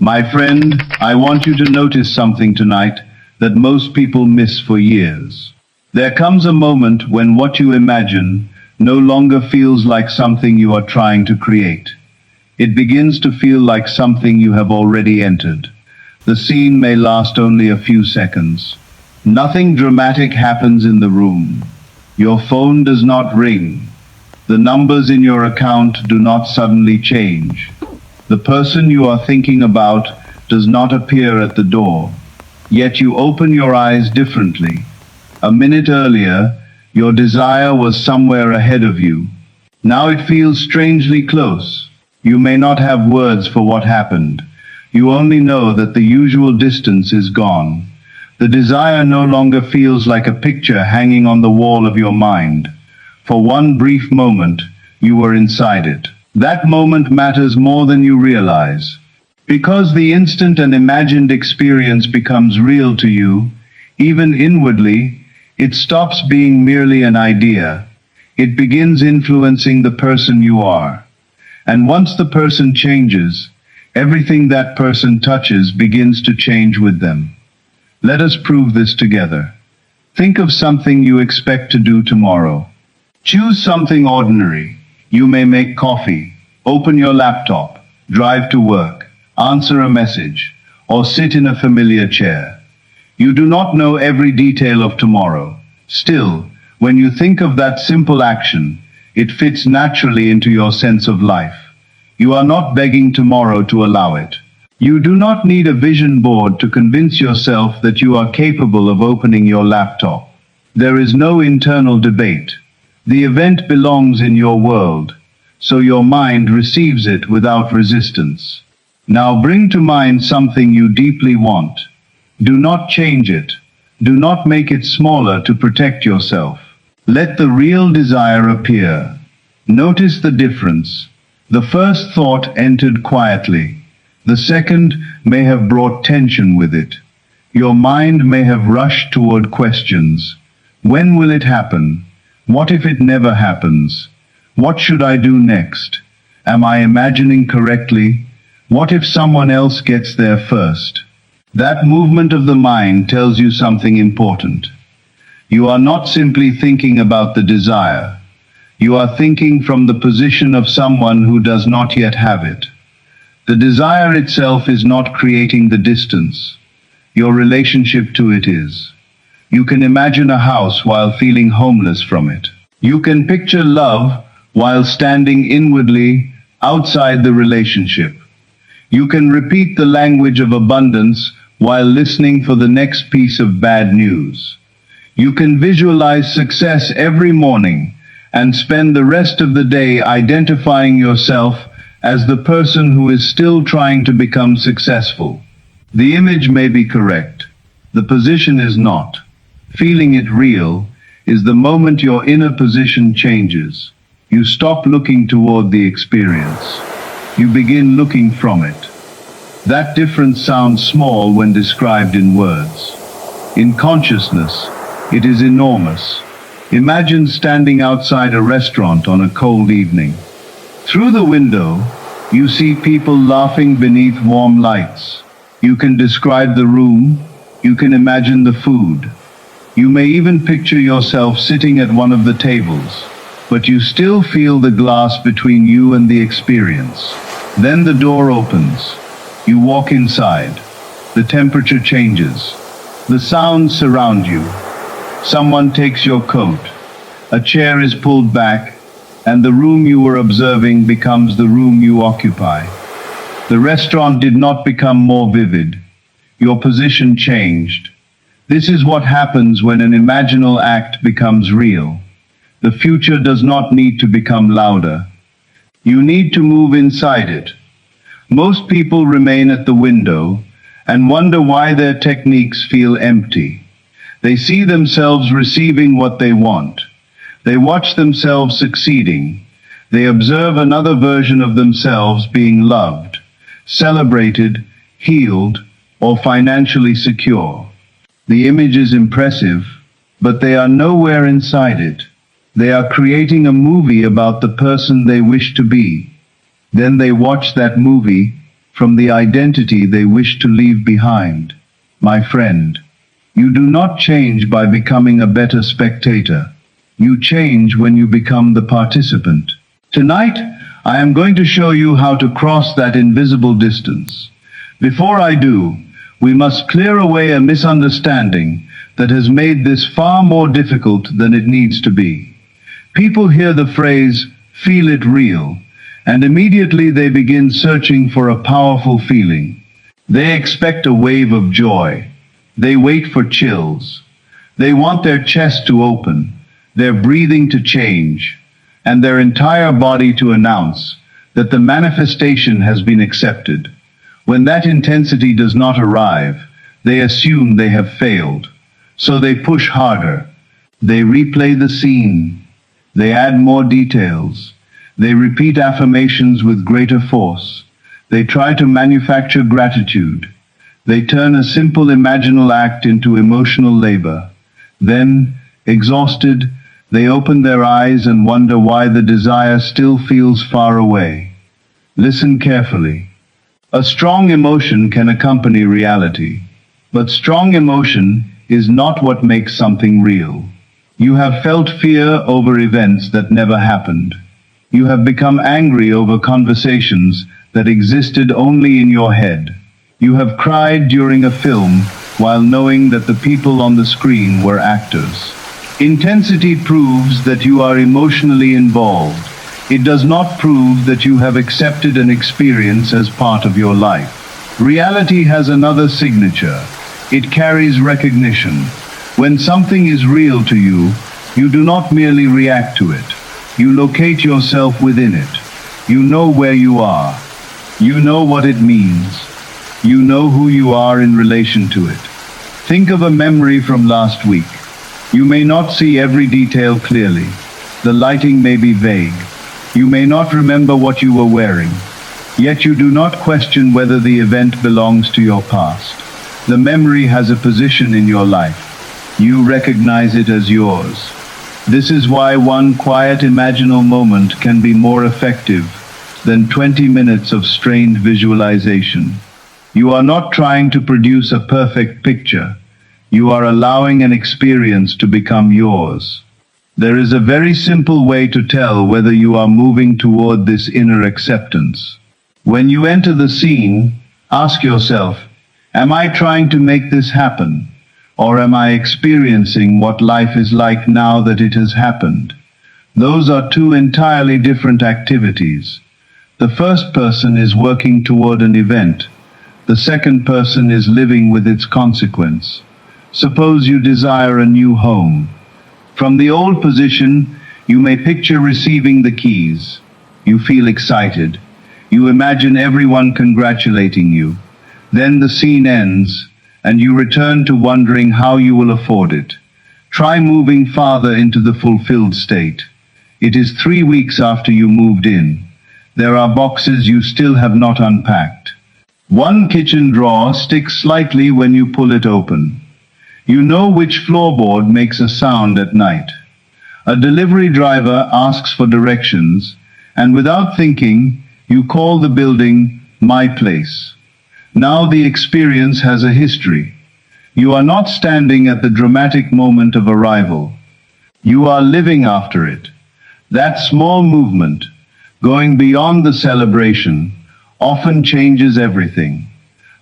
My friend, I want you to notice something tonight that most people miss for years. There comes a moment when what you imagine no longer feels like something you are trying to create. It begins to feel like something you have already entered. The scene may last only a few seconds. Nothing dramatic happens in the room. Your phone does not ring. The numbers in your account do not suddenly change. The person you are thinking about does not appear at the door. Yet you open your eyes differently. A minute earlier, your desire was somewhere ahead of you. Now it feels strangely close. You may not have words for what happened. You only know that the usual distance is gone. The desire no longer feels like a picture hanging on the wall of your mind. For one brief moment, you were inside it. That moment matters more than you realize. Because the instant and imagined experience becomes real to you, even inwardly, it stops being merely an idea. It begins influencing the person you are. And once the person changes, everything that person touches begins to change with them. Let us prove this together. Think of something you expect to do tomorrow. Choose something ordinary. You may make coffee, open your laptop, drive to work, answer a message, or sit in a familiar chair. You do not know every detail of tomorrow. Still, when you think of that simple action, it fits naturally into your sense of life. You are not begging tomorrow to allow it. You do not need a vision board to convince yourself that you are capable of opening your laptop. There is no internal debate. The event belongs in your world, so your mind receives it without resistance. Now bring to mind something you deeply want. Do not change it. Do not make it smaller to protect yourself. Let the real desire appear. Notice the difference. The first thought entered quietly. The second may have brought tension with it. Your mind may have rushed toward questions. When will it happen? What if it never happens? What should I do next? Am I imagining correctly? What if someone else gets there first? That movement of the mind tells you something important. You are not simply thinking about the desire. You are thinking from the position of someone who does not yet have it. The desire itself is not creating the distance. Your relationship to it is. You can imagine a house while feeling homeless from it. You can picture love while standing inwardly outside the relationship. You can repeat the language of abundance while listening for the next piece of bad news. You can visualize success every morning and spend the rest of the day identifying yourself as the person who is still trying to become successful. The image may be correct. The position is not. Feeling it real is the moment your inner position changes. You stop looking toward the experience. You begin looking from it. That difference sounds small when described in words. In consciousness, it is enormous. Imagine standing outside a restaurant on a cold evening. Through the window, you see people laughing beneath warm lights. You can describe the room. You can imagine the food. You may even picture yourself sitting at one of the tables, but you still feel the glass between you and the experience. Then the door opens. You walk inside. The temperature changes. The sounds surround you. Someone takes your coat. A chair is pulled back, and the room you were observing becomes the room you occupy. The restaurant did not become more vivid. Your position changed. This is what happens when an imaginal act becomes real. The future does not need to become louder. You need to move inside it. Most people remain at the window and wonder why their techniques feel empty. They see themselves receiving what they want. They watch themselves succeeding. They observe another version of themselves being loved, celebrated, healed, or financially secure. The image is impressive, but they are nowhere inside it. They are creating a movie about the person they wish to be. Then they watch that movie, from the identity they wish to leave behind. My friend, you do not change by becoming a better spectator. You change when you become the participant. Tonight, I am going to show you how to cross that invisible distance. Before I do, we must clear away a misunderstanding that has made this far more difficult than it needs to be. People hear the phrase, "feel it real," and immediately they begin searching for a powerful feeling. They expect a wave of joy. They wait for chills. They want their chest to open, their breathing to change, and their entire body to announce that the manifestation has been accepted. When that intensity does not arrive, they assume they have failed. So they push harder. They replay the scene. They add more details. They repeat affirmations with greater force. They try to manufacture gratitude. They turn a simple imaginal act into emotional labor. Then, exhausted, they open their eyes and wonder why the desire still feels far away. Listen carefully. A strong emotion can accompany reality, but strong emotion is not what makes something real. You have felt fear over events that never happened. You have become angry over conversations that existed only in your head. You have cried during a film while knowing that the people on the screen were actors. Intensity proves that you are emotionally involved. It does not prove that you have accepted an experience as part of your life. Reality has another signature. It carries recognition. When something is real to you, you do not merely react to it. You locate yourself within it. You know where you are. You know what it means. You know who you are in relation to it. Think of a memory from last week. You may not see every detail clearly. The lighting may be vague. You may not remember what you were wearing. Yet you do not question whether the event belongs to your past. The memory has a position in your life. You recognize it as yours. This is why one quiet imaginal moment can be more effective than 20 minutes of strained visualization. You are not trying to produce a perfect picture. You are allowing an experience to become yours. There is a very simple way to tell whether you are moving toward this inner acceptance. When you enter the scene, ask yourself, am I trying to make this happen? Or am I experiencing what life is like now that it has happened? Those are two entirely different activities. The first person is working toward an event. The second person is living with its consequence. Suppose you desire a new home. From the old position, you may picture receiving the keys. You feel excited. You imagine everyone congratulating you. Then the scene ends, and you return to wondering how you will afford it. Try moving farther into the fulfilled state. It is 3 weeks after you moved in. There are boxes you still have not unpacked. One kitchen drawer sticks slightly when you pull it open. You know which floorboard makes a sound at night. A delivery driver asks for directions, and without thinking, you call the building "my place." Now the experience has a history. You are not standing at the dramatic moment of arrival. You are living after it. That small movement, going beyond the celebration, often changes everything.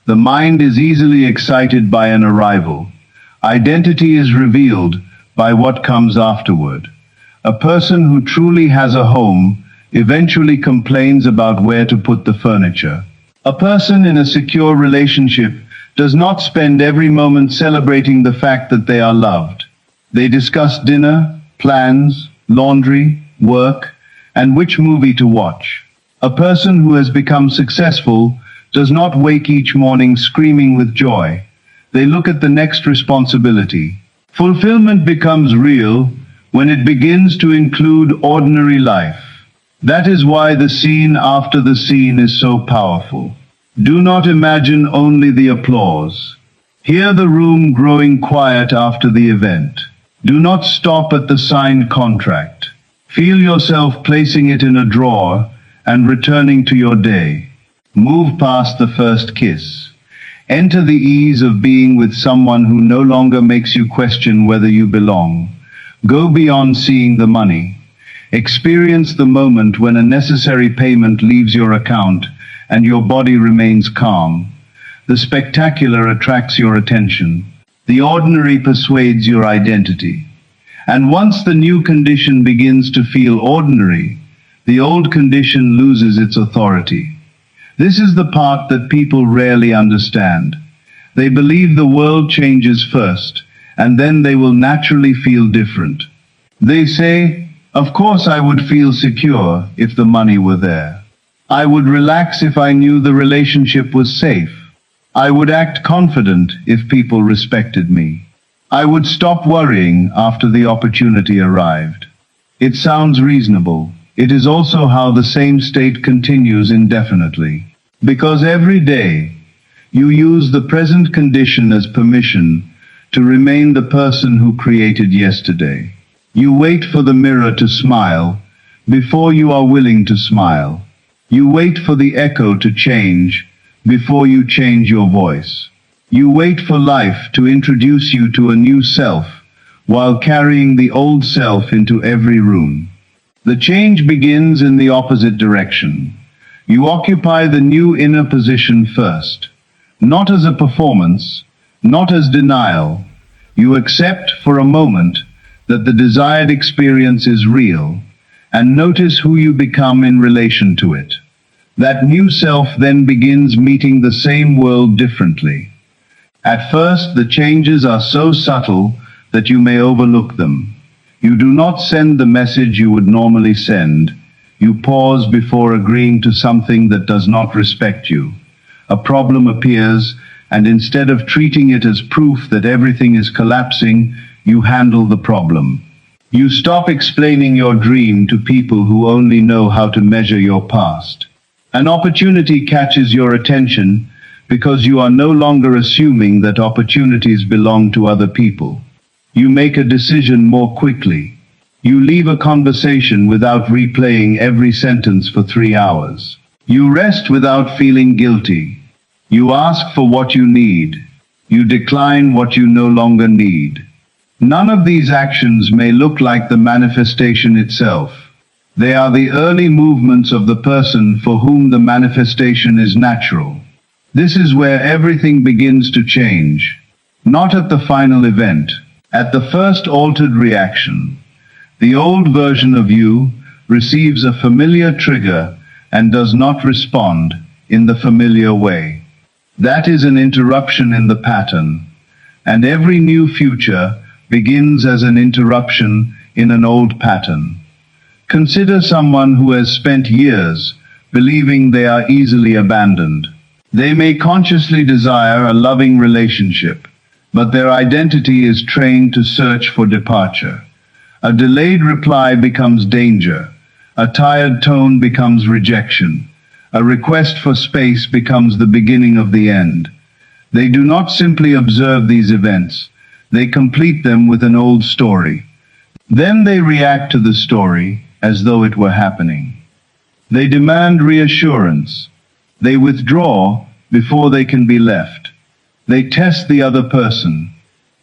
The mind is easily excited by an arrival. Identity is revealed by what comes afterward. A person who truly has a home eventually complains about where to put the furniture. A person in a secure relationship does not spend every moment celebrating the fact that they are loved. They discuss dinner, plans, laundry, work, and which movie to watch. A person who has become successful does not wake each morning screaming with joy. They look at the next responsibility. Fulfillment becomes real when it begins to include ordinary life. That is why the scene after the scene is so powerful. Do not imagine only the applause. Hear the room growing quiet after the event. Do not stop at the signed contract. Feel yourself placing it in a drawer and returning to your day. Move past the first kiss. Enter the ease of being with someone who no longer makes you question whether you belong. Go beyond seeing the money. Experience the moment when a necessary payment leaves your account and your body remains calm. The spectacular attracts your attention. The ordinary persuades your identity. And once the new condition begins to feel ordinary, the old condition loses its authority. This is the part that people rarely understand. They believe the world changes first, and then they will naturally feel different. They say, "Of course I would feel secure if the money were there. I would relax if I knew the relationship was safe. I would act confident if people respected me. I would stop worrying after the opportunity arrived." It sounds reasonable. It is also how the same state continues indefinitely. Because every day, you use the present condition as permission to remain the person who created yesterday. You wait for the mirror to smile before you are willing to smile. You wait for the echo to change before you change your voice. You wait for life to introduce you to a new self while carrying the old self into every room. The change begins in the opposite direction. You occupy the new inner position first. Not as a performance, not as denial. You accept for a moment that the desired experience is real, and notice who you become in relation to it. That new self then begins meeting the same world differently. At first, the changes are so subtle that you may overlook them. You do not send the message you would normally send. You pause before agreeing to something that does not respect you. A problem appears, and instead of treating it as proof that everything is collapsing, you handle the problem. You stop explaining your dream to people who only know how to measure your past. An opportunity catches your attention because you are no longer assuming that opportunities belong to other people. You make a decision more quickly. You leave a conversation without replaying every sentence for 3 hours. You rest without feeling guilty. You ask for what you need. You decline what you no longer need. None of these actions may look like the manifestation itself. They are the early movements of the person for whom the manifestation is natural. This is where everything begins to change. Not at the final event, at the first altered reaction. The old version of you receives a familiar trigger and does not respond in the familiar way. That is an interruption in the pattern, and every new future begins as an interruption in an old pattern. Consider someone who has spent years believing they are easily abandoned. They may consciously desire a loving relationship, but their identity is trained to search for departure. A delayed reply becomes danger. A tired tone becomes rejection. A request for space becomes the beginning of the end. They do not simply observe these events. They complete them with an old story. Then they react to the story as though it were happening. They demand reassurance. They withdraw before they can be left. They test the other person.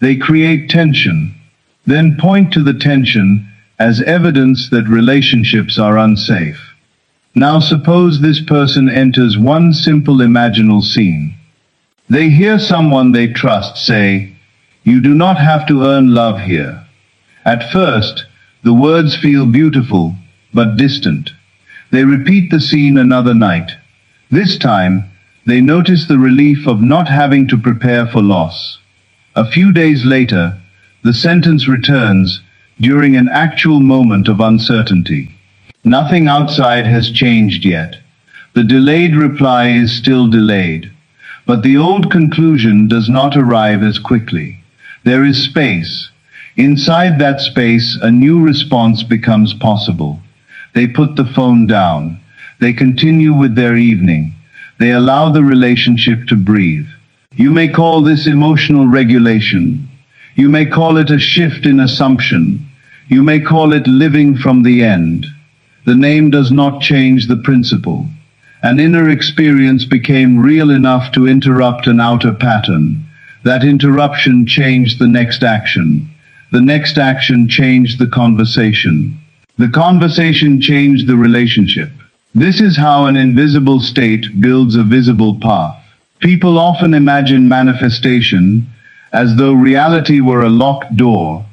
They create tension, then point to the tension as evidence that relationships are unsafe. Now suppose this person enters one simple imaginal scene. They hear someone they trust say, "You do not have to earn love here." At first, the words feel beautiful, but distant. They repeat the scene another night. This time, they notice the relief of not having to prepare for loss. A few days later, the sentence returns during an actual moment of uncertainty. Nothing outside has changed yet. The delayed reply is still delayed. But the old conclusion does not arrive as quickly. There is space. Inside that space, a new response becomes possible. They put the phone down. They continue with their evening. They allow the relationship to breathe. You may call this emotional regulation. You may call it a shift in assumption. You may call it living from the end. The name does not change the principle. An inner experience became real enough to interrupt an outer pattern. That interruption changed the next action. The next action changed the conversation. The conversation changed the relationship. This is how an invisible state builds a visible path. People often imagine manifestation as though reality were a locked door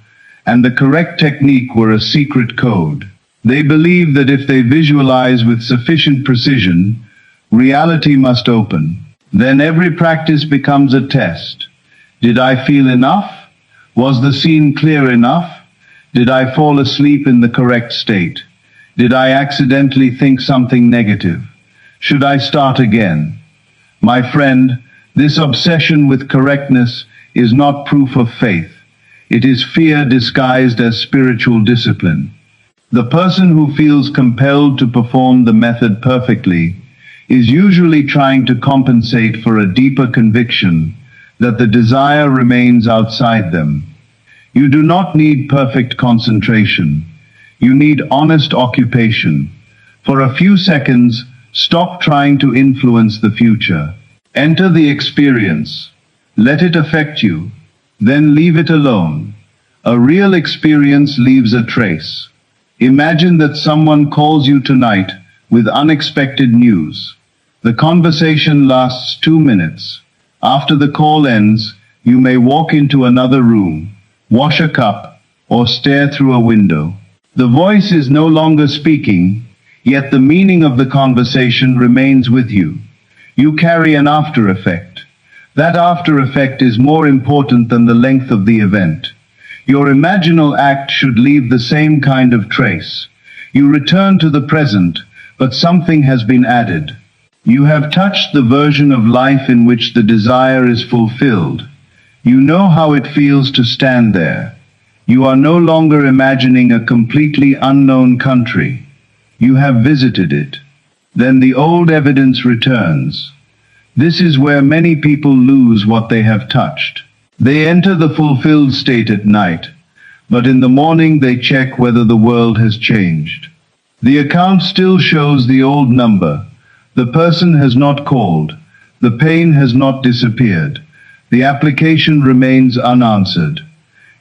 and the correct technique were a secret code. They believe that if they visualize with sufficient precision, reality must open. Then every practice becomes a test. Did I feel enough? Was the scene clear enough? Did I fall asleep in the correct state? Did I accidentally think something negative? Should I start again? My friend, this obsession with correctness is not proof of faith. It is fear disguised as spiritual discipline. The person who feels compelled to perform the method perfectly is usually trying to compensate for a deeper conviction that the desire remains outside them. You do not need perfect concentration. You need honest occupation. For a few seconds, stop trying to influence the future. Enter the experience. Let it affect you. Then leave it alone. A real experience leaves a trace. Imagine that someone calls you tonight with unexpected news. The conversation lasts 2 minutes. After the call ends, you may walk into another room, wash a cup, or stare through a window. The voice is no longer speaking, yet the meaning of the conversation remains with you. You carry an after effect. That after effect is more important than the length of the event. Your imaginal act should leave the same kind of trace. You return to the present, but something has been added. You have touched the version of life in which the desire is fulfilled. You know how it feels to stand there. You are no longer imagining a completely unknown country. You have visited it. Then the old evidence returns. This is where many people lose what they have touched. They enter the fulfilled state at night, but in the morning they check whether the world has changed. The account still shows the old number. The person has not called. The pain has not disappeared. The application remains unanswered.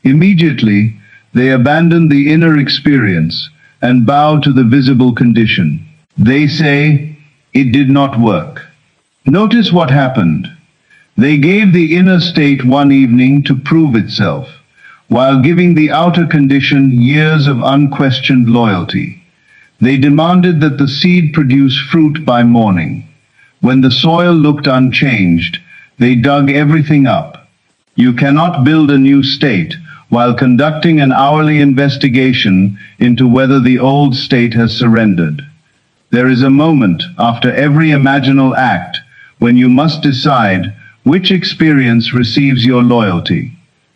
Immediately, they abandon the inner experience and bow to the visible condition. They say, "It did not work." Notice what happened. They gave the inner state one evening to prove itself, while giving the outer condition years of unquestioned loyalty. They demanded that the seed produce fruit by morning. When the soil looked unchanged, they dug everything up. You cannot build a new state while conducting an hourly investigation into whether the old state has surrendered. There is a moment after every imaginal act when you must decide which experience receives your loyalty,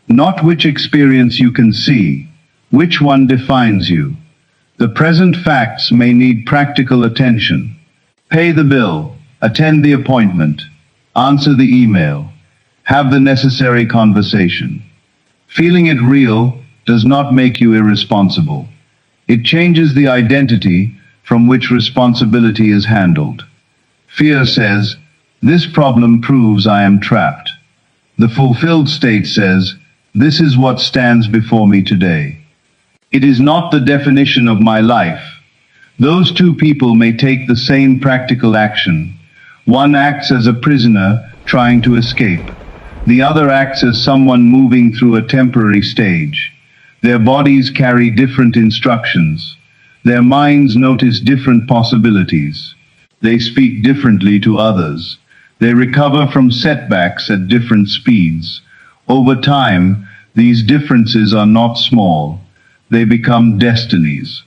not which experience you can see, which one defines you. The present facts may need practical attention. Pay the bill, attend the appointment, answer the email, have the necessary conversation. Feeling it real does not make you irresponsible. It changes the identity from which responsibility is handled. Fear says, "This problem proves I am trapped." The fulfilled state says, "This is what stands before me today. It is not the definition of my life." Those two people may take the same practical action. One acts as a prisoner trying to escape. The other acts as someone moving through a temporary stage. Their bodies carry different instructions. Their minds notice different possibilities. They speak differently to others. They recover from setbacks at different speeds. Over time, these differences are not small. They become destinies.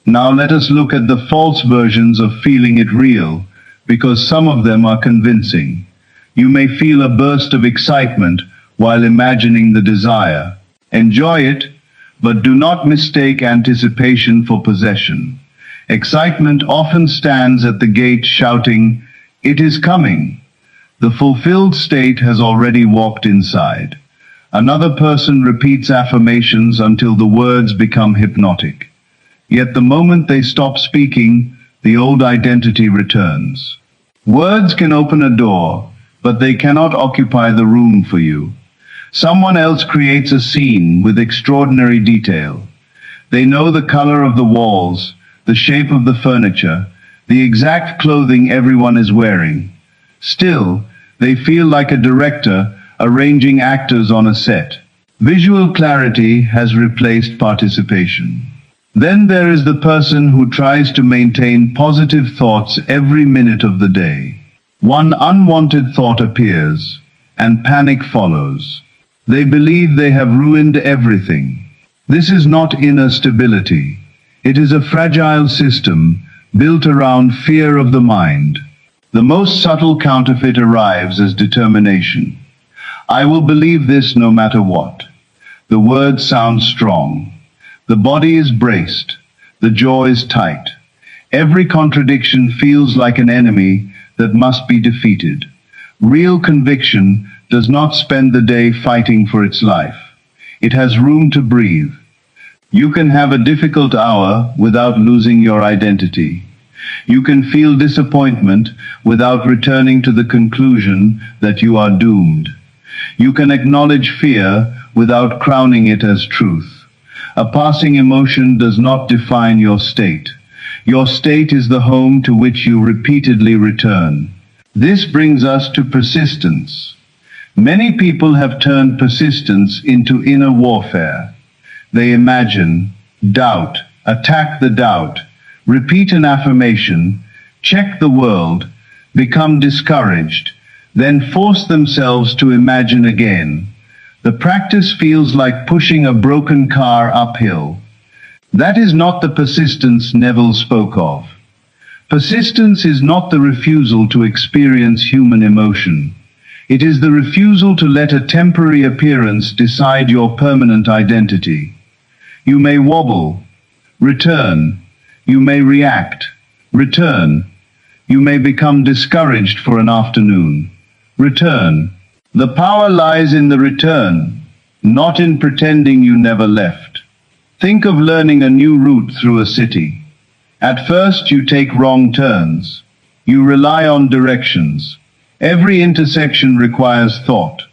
Now let us look at the false versions of feeling it real, because some of them are convincing. You may feel a burst of excitement while imagining the desire. Enjoy it, but do not mistake anticipation for possession. Excitement often stands at the gate shouting, "It is coming." The fulfilled state has already walked inside. Another person repeats affirmations until the words become hypnotic. Yet the moment they stop speaking, the old identity returns. Words can open a door, but they cannot occupy the room for you. Someone else creates a scene with extraordinary detail. They know the color of the walls, the shape of the furniture, the exact clothing everyone is wearing. Still, they feel like a director arranging actors on a set. Visual clarity has replaced participation. Then there is the person who tries to maintain positive thoughts every minute of the day. One unwanted thought appears, and panic follows. They believe they have ruined everything. This is not inner stability. It is a fragile system built around fear of the mind. The most subtle counterfeit arrives as determination. I will believe this no matter what. The word sounds strong. The body is braced. The jaw is tight. Every contradiction feels like an enemy that must be defeated. Real conviction does not spend the day fighting for its life. It has room to breathe. You can have a difficult hour without losing your identity. You can feel disappointment without returning to the conclusion that you are doomed. You can acknowledge fear without crowning it as truth. A passing emotion does not define your state. Your state is the home to which you repeatedly return. This brings us to persistence. Many people have turned persistence into inner warfare. They imagine, doubt, attack the doubt, repeat an affirmation, check the world, become discouraged, then force themselves to imagine again. The practice feels like pushing a broken car uphill. That is not the persistence Neville spoke of. Persistence is not the refusal to experience human emotion. It is the refusal to let a temporary appearance decide your permanent identity. You may wobble, return. You may react, return. You may become discouraged for an afternoon, return. The power lies in the return, not in pretending you never left. Think of learning a new route through a city. At first you take wrong turns. You rely on directions. Every intersection requires thought.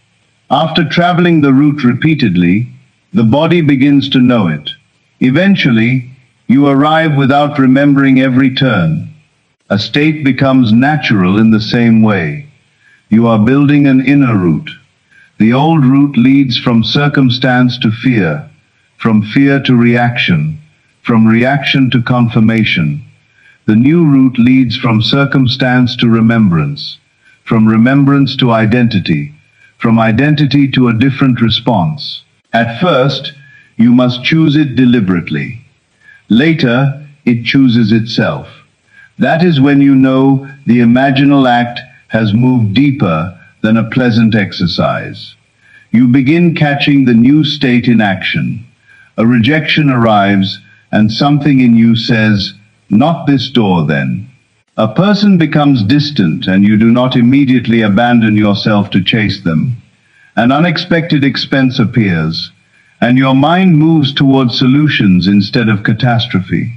After traveling the route repeatedly, the body begins to know it. Eventually, you arrive without remembering every turn. A state becomes natural in the same way. You are building an inner route. The old route leads from circumstance to fear, from fear to reaction, from reaction to confirmation. The new route leads from circumstance to remembrance, from remembrance to identity, from identity to a different response. At first, you must choose it deliberately. Later, it chooses itself. That is when you know the imaginal act has moved deeper than a pleasant exercise. You begin catching the new state in action. A rejection arrives, and something in you says, "Not this door, then." A person becomes distant, and you do not immediately abandon yourself to chase them. An unexpected expense appears, and your mind moves toward solutions instead of catastrophe.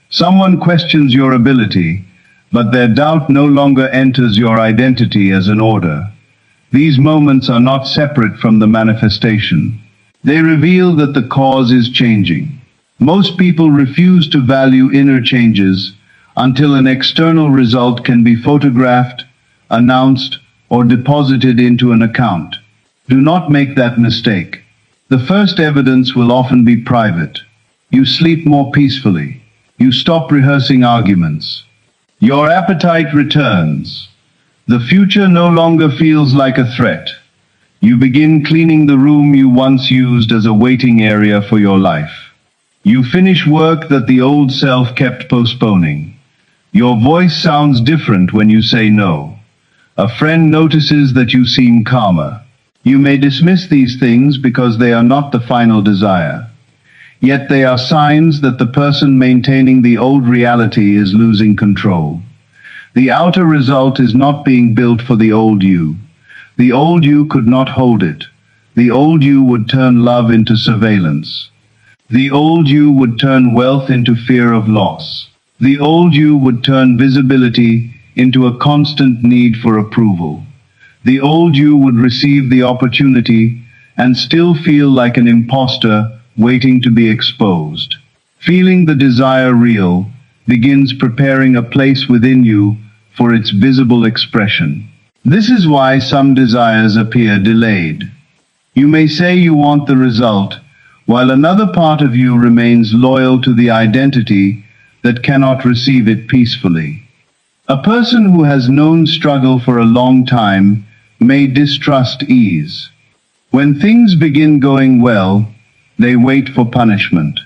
Someone questions your ability, but their doubt no longer enters your identity as an order. These moments are not separate from the manifestation. They reveal that the cause is changing. Most people refuse to value inner changes until an external result can be photographed, announced, or deposited into an account. Do not make that mistake. The first evidence will often be private. You sleep more peacefully. You stop rehearsing arguments. Your appetite returns. The future no longer feels like a threat. You begin cleaning the room you once used as a waiting area for your life. You finish work that the old self kept postponing. Your voice sounds different when you say no. A friend notices that you seem calmer. You may dismiss these things because they are not the final desire. Yet they are signs that the person maintaining the old reality is losing control. The outer result is not being built for the old you. The old you could not hold it. The old you would turn love into surveillance. The old you would turn wealth into fear of loss. The old you would turn visibility into a constant need for approval. The old you would receive the opportunity and still feel like an imposter waiting to be exposed. Feeling the desire real begins preparing a place within you for its visible expression. This is why some desires appear delayed. You may say you want the result, while another part of you remains loyal to the identity that cannot receive it peacefully. A person who has known struggle for a long time may distrust ease. When things begin going well, they wait for punishment.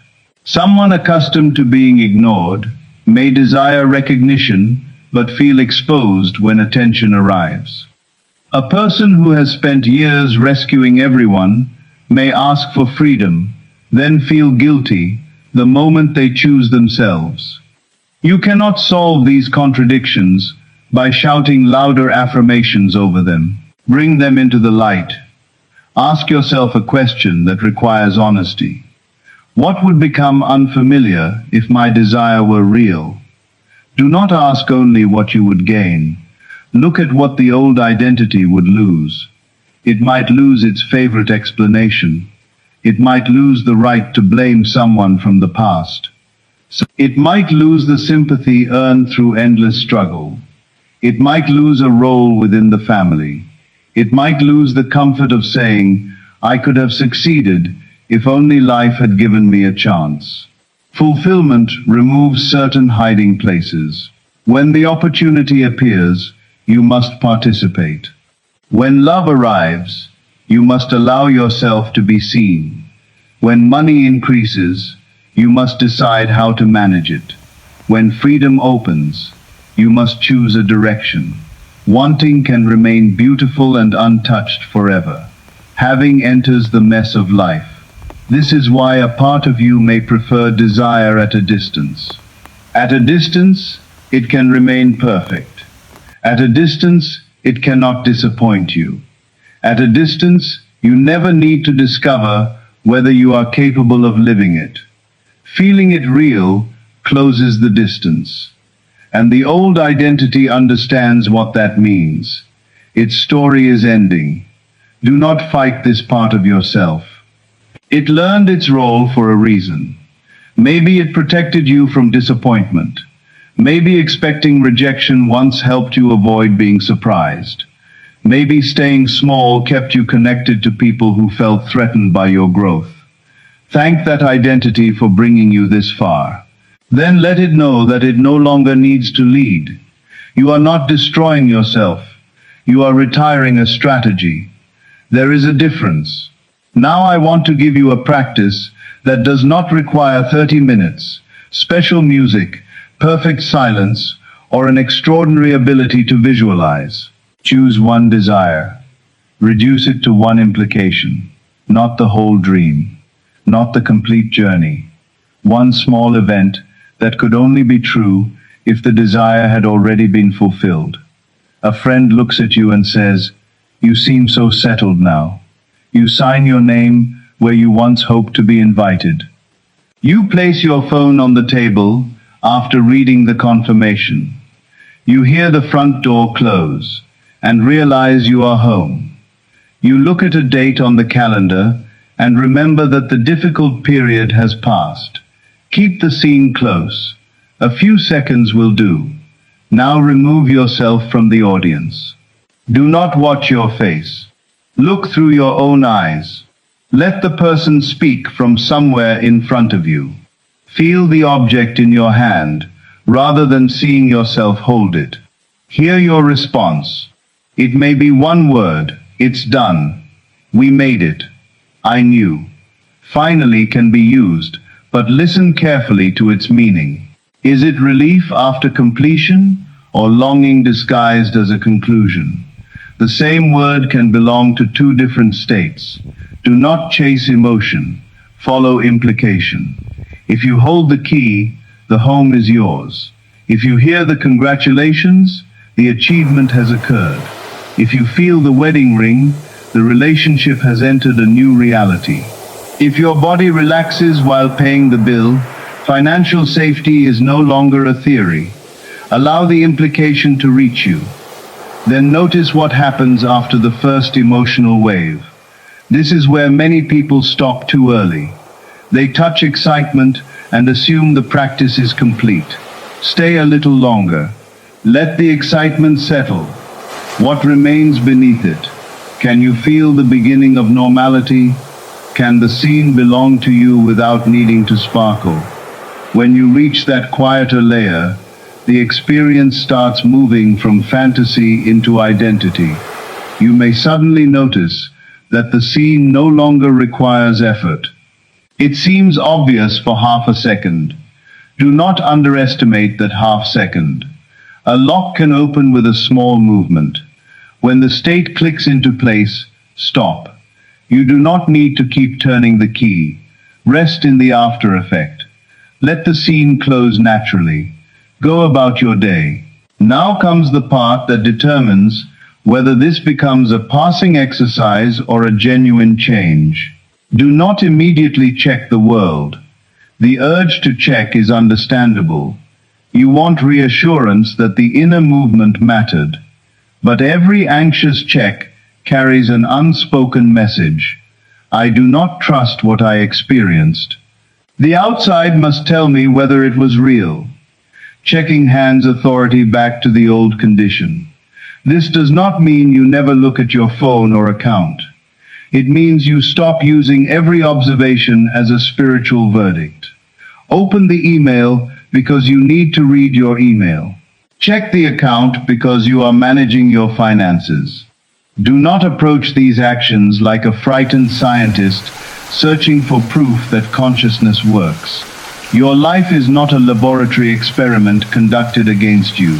Someone accustomed to being ignored may desire recognition but feel exposed when attention arrives. A person who has spent years rescuing everyone may ask for freedom, then feel guilty the moment they choose themselves. You cannot solve these contradictions by shouting louder affirmations over them. Bring them into the light. Ask yourself a question that requires honesty. What would become unfamiliar if my desire were real? Do not ask only what you would gain. Look at what the old identity would lose. It might lose its favorite explanation. It might lose the right to blame someone from the past. It might lose the sympathy earned through endless struggle. It might lose a role within the family. It might lose the comfort of saying, I could have succeeded if only life had given me a chance. Fulfillment removes certain hiding places. When the opportunity appears, you must participate. When love arrives, you must allow yourself to be seen. When money increases, you must decide how to manage it. When freedom opens, you must choose a direction. Wanting can remain beautiful and untouched forever. Having enters the mess of life. This is why a part of you may prefer desire at a distance. At a distance, it can remain perfect. At a distance, it cannot disappoint you. At a distance, you never need to discover whether you are capable of living it. Feeling it real closes the distance. And the old identity understands what that means. Its story is ending. Do not fight this part of yourself. It learned its role for a reason. Maybe it protected you from disappointment. Maybe expecting rejection once helped you avoid being surprised. Maybe staying small kept you connected to people who felt threatened by your growth. Thank that identity for bringing you this far. Then let it know that it no longer needs to lead. You are not destroying yourself. You are retiring a strategy. There is a difference. Now I want to give you a practice that does not require 30 minutes, special music, perfect silence, or an extraordinary ability to visualize. Choose one desire. Reduce it to one implication, not the whole dream, not the complete journey. One small event that could only be true if the desire had already been fulfilled. A friend looks at you and says, "You seem so settled now." You sign your name where you once hoped to be invited. You place your phone on the table after reading the confirmation. You hear the front door close and realize you are home. You look at a date on the calendar and remember that the difficult period has passed. Keep the scene close. A few seconds will do. Now remove yourself from the audience. Do not watch your face. Look through your own eyes. Let the person speak from somewhere in front of you. Feel the object in your hand, rather than seeing yourself hold it. Hear your response. It may be one word, "It's done," "We made it," "I knew." Finally can be used, but listen carefully to its meaning. Is it relief after completion, or longing disguised as a conclusion? The same word can belong to two different states. Do not chase emotion. Follow implication. If you hold the key, the home is yours. If you hear the congratulations, the achievement has occurred. If you feel the wedding ring, the relationship has entered a new reality. If your body relaxes while paying the bill, financial safety is no longer a theory. Allow the implication to reach you. Then notice what happens after the first emotional wave. This is where many people stop too early. They touch excitement and assume the practice is complete. Stay a little longer. Let the excitement settle. What remains beneath it? Can you feel the beginning of normality? Can the scene belong to you without needing to sparkle? When you reach that quieter layer, the experience starts moving from fantasy into identity. You may suddenly notice that the scene no longer requires effort. It seems obvious for half a second. Do not underestimate that half second. A lock can open with a small movement. When the state clicks into place, stop. You do not need to keep turning the key. Rest in the after effect. Let the scene close naturally. Go about your day. Now comes the part that determines whether this becomes a passing exercise or a genuine change. Do not immediately check the world. The urge to check is understandable. You want reassurance that the inner movement mattered. But every anxious check carries an unspoken message. I do not trust what I experienced. The outside must tell me whether it was real. Checking hands authority back to the old condition. This does not mean you never look at your phone or account. It means you stop using every observation as a spiritual verdict. Open the email because you need to read your email. Check the account because you are managing your finances. Do not approach these actions like a frightened scientist searching for proof that consciousness works. Your life is not a laboratory experiment conducted against you.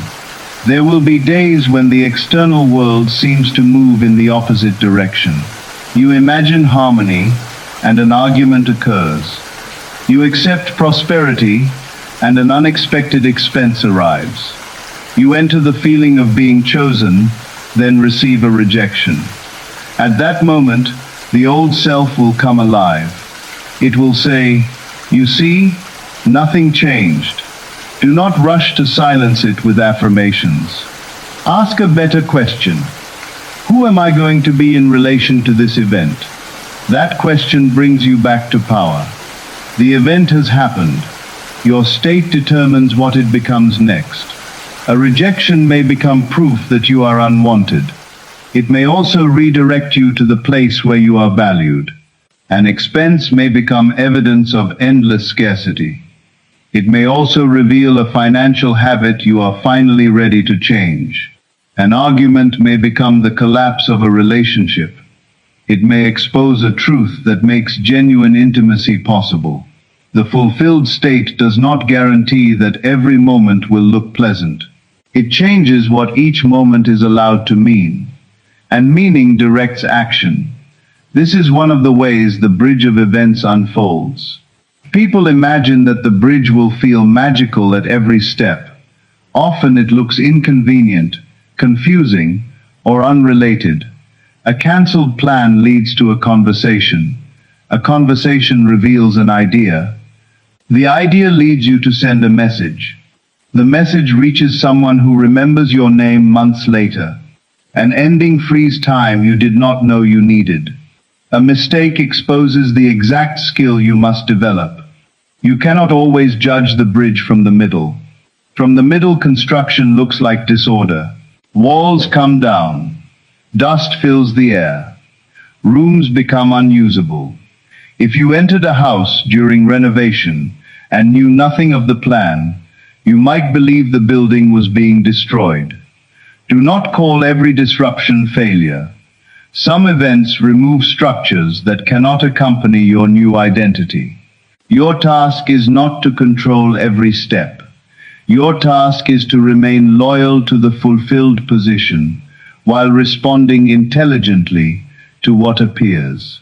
There will be days when the external world seems to move in the opposite direction. You imagine harmony, and an argument occurs. You accept prosperity, and an unexpected expense arrives. You enter the feeling of being chosen, then receive a rejection. At that moment, the old self will come alive. It will say, "You see, nothing changed." Do not rush to silence it with affirmations. Ask a better question. Who am I going to be in relation to this event? That question brings you back to power. The event has happened. Your state determines what it becomes next. A rejection may become proof that you are unwanted. It may also redirect you to the place where you are valued. An expense may become evidence of endless scarcity. It may also reveal a financial habit you are finally ready to change. An argument may become the collapse of a relationship. It may expose a truth that makes genuine intimacy possible. The fulfilled state does not guarantee that every moment will look pleasant. It changes what each moment is allowed to mean. And meaning directs action. This is one of the ways the bridge of events unfolds. People imagine that the bridge will feel magical at every step. Often it looks inconvenient, confusing, or unrelated. A cancelled plan leads to a conversation. A conversation reveals an idea. The idea leads you to send a message. The message reaches someone who remembers your name months later. An ending frees time you did not know you needed. A mistake exposes the exact skill you must develop. You cannot always judge the bridge from the middle. From the middle, construction looks like disorder. Walls come down. Dust fills the air. Rooms become unusable. If you entered a house during renovation and knew nothing of the plan, you might believe the building was being destroyed. Do not call every disruption failure. Some events remove structures that cannot accompany your new identity. Your task is not to control every step. Your task is to remain loyal to the fulfilled position while responding intelligently to what appears.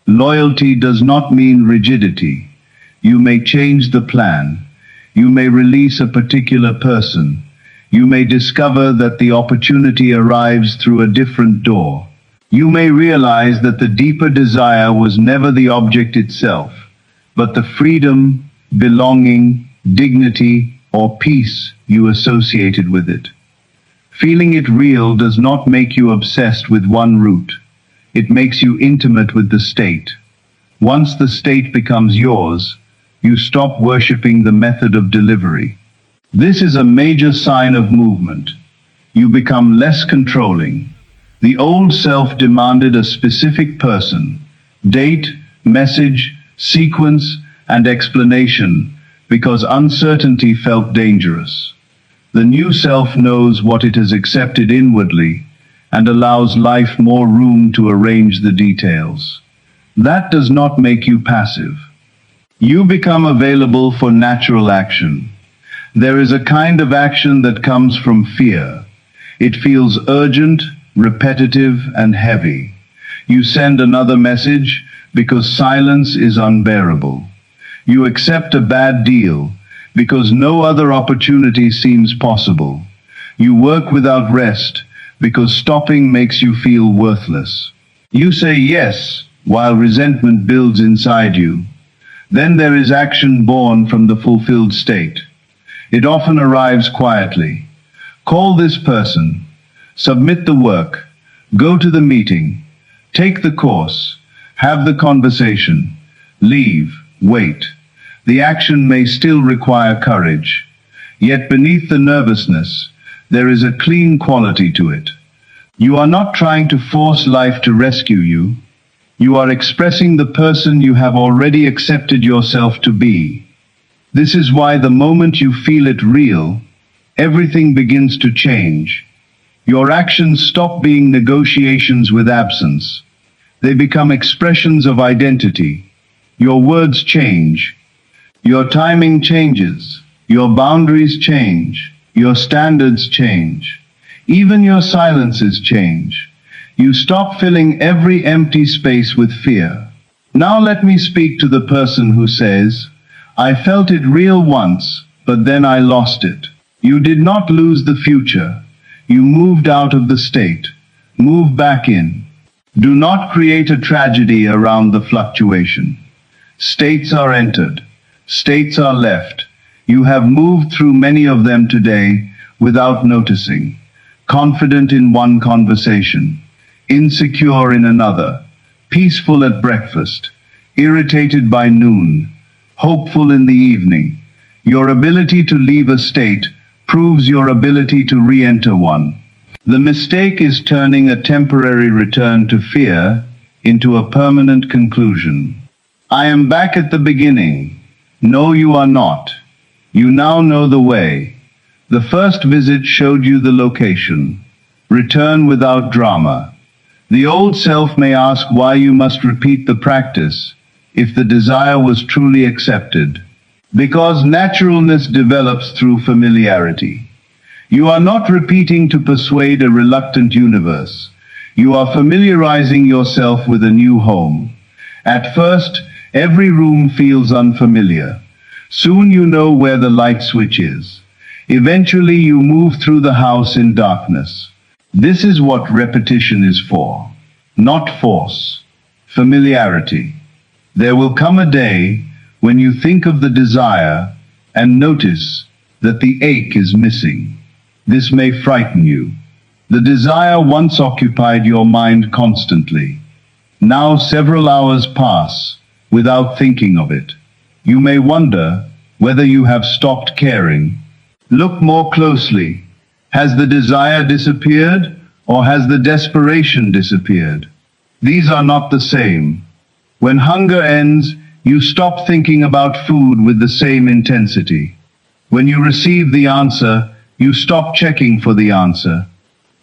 Loyalty does not mean rigidity. You may change the plan. You may release a particular person. You may discover that the opportunity arrives through a different door. You may realize that the deeper desire was never the object itself, but the freedom, belonging, dignity, or peace you associated with it. Feeling it real does not make you obsessed with one route. It makes you intimate with the state. Once the state becomes yours, you stop worshipping the method of delivery. This is a major sign of movement. You become less controlling. The old self demanded a specific person, date, message, sequence, and explanation because uncertainty felt dangerous. The new self knows what it has accepted inwardly and allows life more room to arrange the details. That does not make you passive. You become available for natural action. There is a kind of action that comes from fear. It feels urgent, repetitive, and heavy. You send another message because silence is unbearable. You accept a bad deal because no other opportunity seems possible. You work without rest because stopping makes you feel worthless. You say yes while resentment builds inside you. Then there is action born from the fulfilled state. It often arrives quietly. Call this person, submit the work, go to the meeting, take the course, have the conversation, leave, wait. The action may still require courage, yet beneath the nervousness, there is a clean quality to it. You are not trying to force life to rescue you. You are expressing the person you have already accepted yourself to be. This is why the moment you feel it real, everything begins to change. Your actions stop being negotiations with absence. They become expressions of identity. Your words change. Your timing changes. Your boundaries change. Your standards change. Even your silences change. You stop filling every empty space with fear. Now let me speak to the person who says, I felt it real once, but then I lost it. You did not lose the future. You moved out of the state. Move back in. Do not create a tragedy around the fluctuation. States are entered. States are left. You have moved through many of them today without noticing. Confident in one conversation, insecure in another, peaceful at breakfast, irritated by noon, hopeful in the evening. Your ability to leave a state proves your ability to re-enter one. The mistake is turning a temporary return to fear into a permanent conclusion. I am back at the beginning. No, you are not. You now know the way. The first visit showed you the location. Return without drama. The old self may ask why you must repeat the practice if the desire was truly accepted. Because naturalness develops through familiarity. You are not repeating to persuade a reluctant universe. You are familiarizing yourself with a new home. At first, every room feels unfamiliar. Soon you know where the light switch is. Eventually you move through the house in darkness. This is what repetition is for. Not force. Familiarity. There will come a day when you think of the desire and notice that the ache is missing. This may frighten you. The desire once occupied your mind constantly. Now several hours pass without thinking of it. You may wonder whether you have stopped caring. Look more closely. Has the desire disappeared, or has the desperation disappeared? These are not the same. When hunger ends, you stop thinking about food with the same intensity. When you receive the answer, you stop checking for the answer.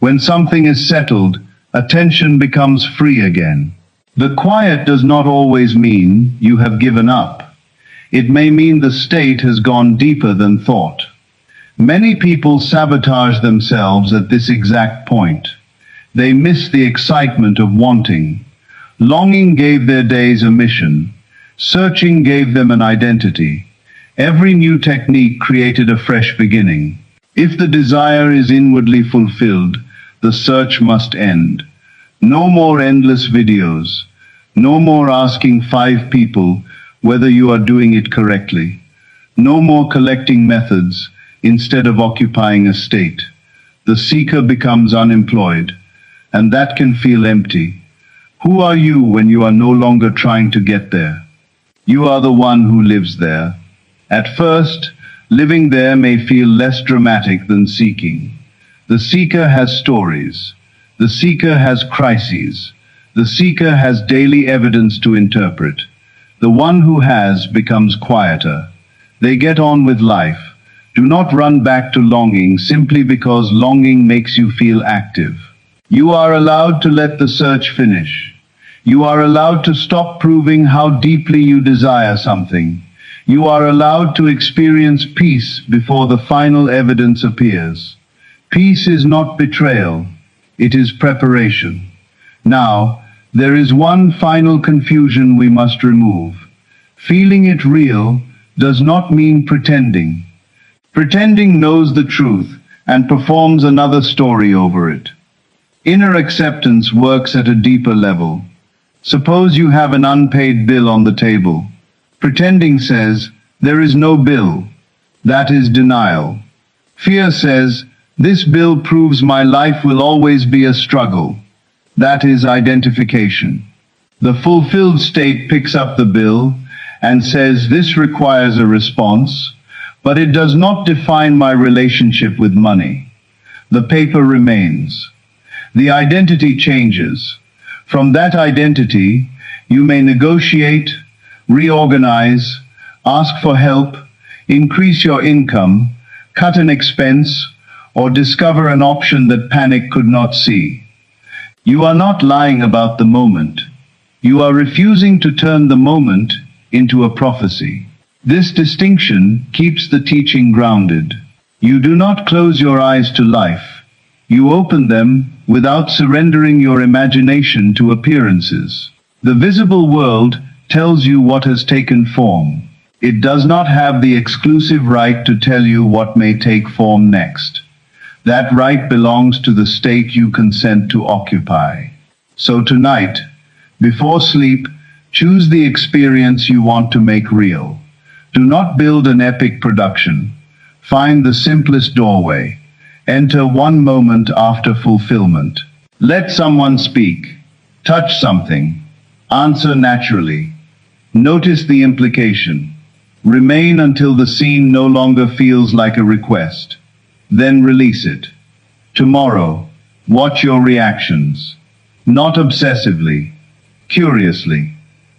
When something is settled, attention becomes free again. The quiet does not always mean you have given up. It may mean the state has gone deeper than thought. Many people sabotage themselves at this exact point. They miss the excitement of wanting. Longing gave their days a mission. Searching gave them an identity. Every new technique created a fresh beginning. If the desire is inwardly fulfilled, the search must end. No more endless videos. No more asking 5 people whether you are doing it correctly. No more collecting methods. instead of occupying a state. The seeker becomes unemployed, and that can feel empty. Who are you when you are no longer trying to get there? You are the one who lives there. At first, living there may feel less dramatic than seeking. The seeker has stories. The seeker has crises. The seeker has daily evidence to interpret. The one who has becomes quieter. They get on with life. Do not run back to longing simply because longing makes you feel active. You are allowed to let the search finish. You are allowed to stop proving how deeply you desire something. You are allowed to experience peace before the final evidence appears. Peace is not betrayal. It is preparation. Now, there is one final confusion we must remove. Feeling it real does not mean pretending. Pretending knows the truth and performs another story over it. Inner acceptance works at a deeper level. Suppose you have an unpaid bill on the table. Pretending says, there is no bill. That is denial. Fear says, this bill proves my life will always be a struggle. That is identification. The fulfilled state picks up the bill and says, this requires a response, but it does not define my relationship with money. The paper remains. The identity changes. From that identity, you may negotiate, reorganize, ask for help, increase your income, cut an expense, or discover an option that panic could not see. You are not lying about the moment. You are refusing to turn the moment into a prophecy. This distinction keeps the teaching grounded. You do not close your eyes to life. You open them without surrendering your imagination to appearances. The visible world tells you what has taken form. It does not have the exclusive right to tell you what may take form next. That right belongs to the state you consent to occupy. So tonight, before sleep, choose the experience you want to make real. Do not build an epic production. Find the simplest doorway. Enter one moment after fulfillment. Let someone speak. Touch something. Answer naturally. Notice the implication. Remain until the scene no longer feels like a request. Then release it. Tomorrow, watch your reactions. Not obsessively, curiously.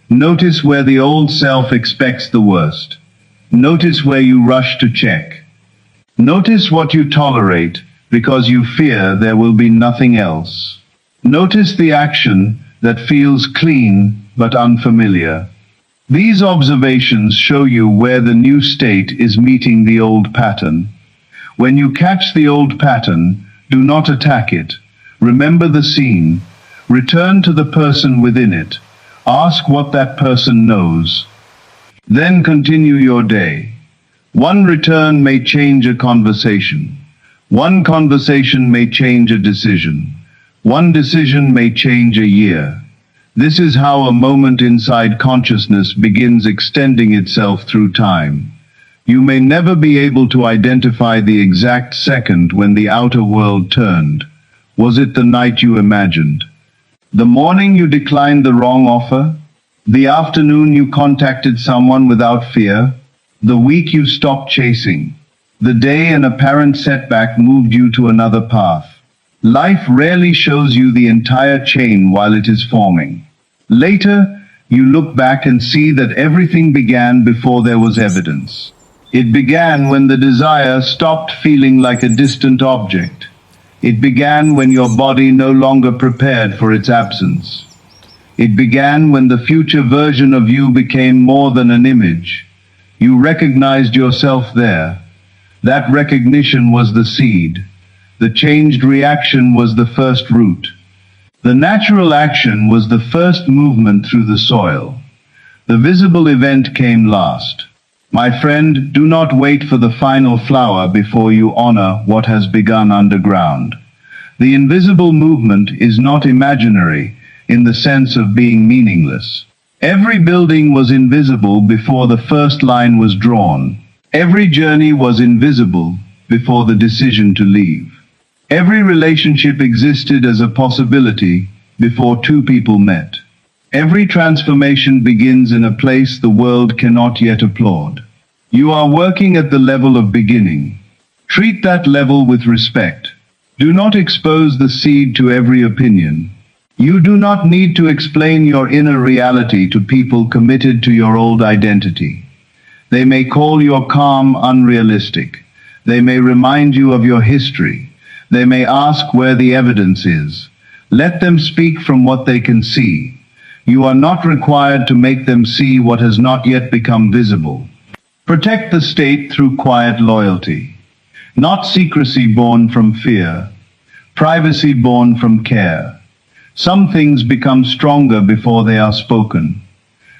Notice where the old self expects the worst. Notice where you rush to check. Notice what you tolerate because you fear there will be nothing else. Notice the action that feels clean but unfamiliar. These observations show you where the new state is meeting the old pattern. When you catch the old pattern, do not attack it. Remember the scene. Return to the person within it. Ask what that person knows. Then continue your day. One return may change a conversation. One conversation may change a decision. One decision may change a year. This is how a moment inside consciousness begins extending itself through time. You may never be able to identify the exact second when the outer world turned. Was it the night you imagined? The morning you declined the wrong offer? The afternoon you contacted someone without fear? The week you stopped chasing? The day an apparent setback moved you to another path? Life rarely shows you the entire chain while it is forming. Later, you look back and see that everything began before there was evidence. It began when the desire stopped feeling like a distant object. It began when your body no longer prepared for its absence. It began when the future version of you became more than an image. You recognized yourself there. That recognition was the seed. The changed reaction was the first root. The natural action was the first movement through the soil. The visible event came last. My friend, do not wait for the final flower before you honor what has begun underground. The invisible movement is not imaginary in the sense of being meaningless. Every building was invisible before the first line was drawn. Every journey was invisible before the decision to leave. Every relationship existed as a possibility before two people met. Every transformation begins in a place the world cannot yet applaud. You are working at the level of beginning. Treat that level with respect. Do not expose the seed to every opinion. You do not need to explain your inner reality to people committed to your old identity. They may call your calm unrealistic. They may remind you of your history. They may ask where the evidence is. Let them speak from what they can see. You are not required to make them see what has not yet become visible. Protect the state through quiet loyalty. Not secrecy born from fear, privacy born from care. Some things become stronger before they are spoken.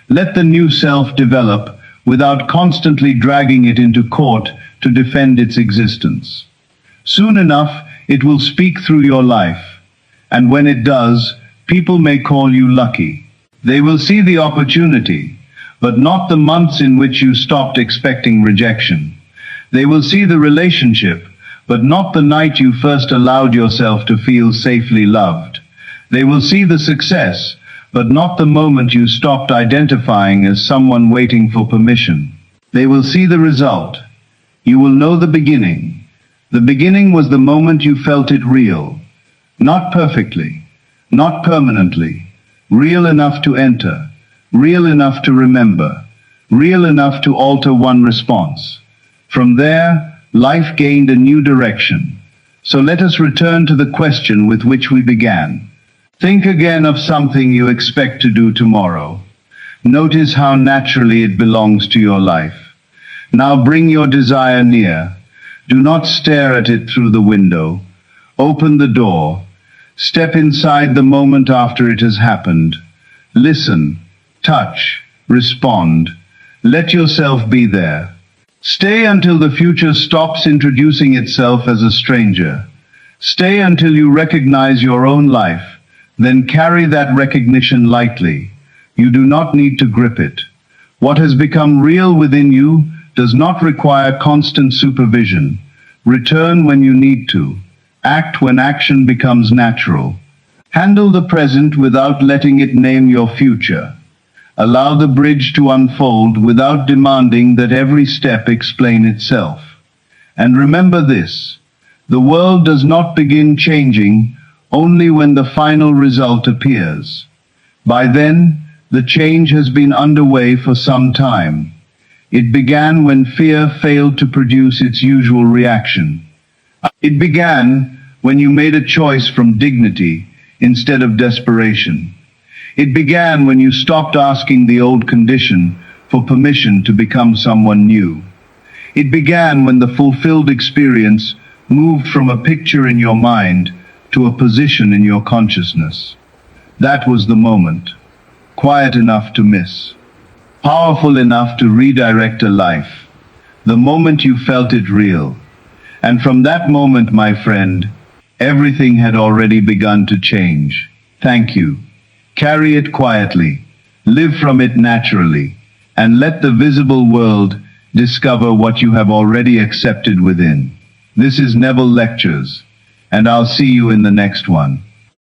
Let the new self develop without constantly dragging it into court to defend its existence. Soon enough, it will speak through your life, and when it does, people may call you lucky. They will see the opportunity, but not the months in which you stopped expecting rejection. They will see the relationship, but not the night you first allowed yourself to feel safely loved. They will see the success, but not the moment you stopped identifying as someone waiting for permission. They will see the result. You will know the beginning. The beginning was the moment you felt it real. Not perfectly, not permanently. Real enough to enter. Real enough to remember. Real enough to alter one response. From there, life gained a new direction. So let us return to the question with which we began. Think again of something you expect to do tomorrow. Notice how naturally it belongs to your life. Now bring your desire near. Do not stare at it through the window. Open the door. Step inside the moment after it has happened. Listen, touch, respond. Let yourself be there. Stay until the future stops introducing itself as a stranger. Stay until you recognize your own life. Then carry that recognition lightly. You do not need to grip it. What has become real within you does not require constant supervision. Return when you need to. Act when action becomes natural. Handle the present without letting it name your future. Allow the bridge to unfold without demanding that every step explain itself. And remember this: the world does not begin changing only when the final result appears. By then, the change has been underway for some time. It began when fear failed to produce its usual reaction. It began when you made a choice from dignity instead of desperation. It began when you stopped asking the old condition for permission to become someone new. It began when the fulfilled experience moved from a picture in your mind to a position in your consciousness. That was the moment. Quiet enough to miss. Powerful enough to redirect a life. The moment you felt it real. And from that moment, my friend, everything had already begun to change. Thank you. Carry it quietly. Live from it naturally. And let the visible world discover what you have already accepted within. This is Neville Lectures, and I'll see you in the next one.